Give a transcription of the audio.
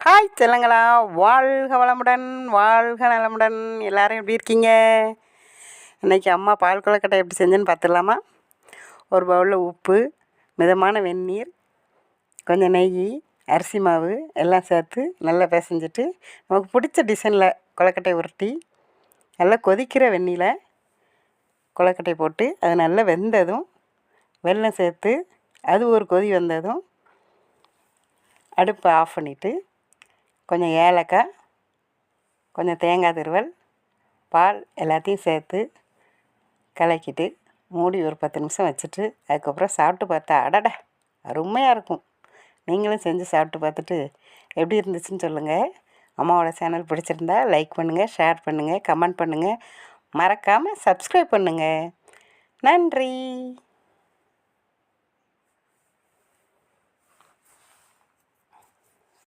Hi செல்லங்களா, வாழ்க வளமுடன், வாழ்க நலமுடன். எல்லாரும் எப்படி இருக்கீங்க? இன்றைக்கி அம்மா பால் கொழுக்கட்டை எப்படி செஞ்சேன்னு பார்த்துடலாமா? ஒரு பவுலில் உப்பு, மிதமான வெந்நீர், கொஞ்சம் நெய், அரிசி மாவு எல்லாம் சேர்த்து நல்லா பிசைஞ்சிட்டு நமக்கு பிடிச்ச டிசைனில் கொழுக்கட்டை உருட்டி நல்லா கொதிக்கிற வெந்நீரில் கொழுக்கட்டை போட்டு அது நல்லா வெந்ததும் வெல்லம் சேர்த்து அது ஒரு கொதி வந்ததும் அடுப்பை ஆஃப் பண்ணிவிட்டு கொஞ்சம் ஏலக்காய், கொஞ்சம் தேங்காய் துருவல், பால் எல்லாத்தையும் சேர்த்து கலக்கிட்டு மூடி ஒரு 10 நிமிஷம் வச்சுட்டு அதுக்கப்புறம் சாப்பிட்டு பார்த்தா அடடா அருமையாக இருக்கும். நீங்களும் செஞ்சு சாப்பிட்டு பார்த்துட்டு எப்படி இருந்துச்சுன்னு சொல்லுங்கள். அம்மாவோட சேனல் பிடிச்சிருந்தா லைக் பண்ணுங்கள், ஷேர் பண்ணுங்கள், கமெண்ட் பண்ணுங்கள், மறக்காமல் சப்ஸ்கிரைப் பண்ணுங்கள். நன்றி.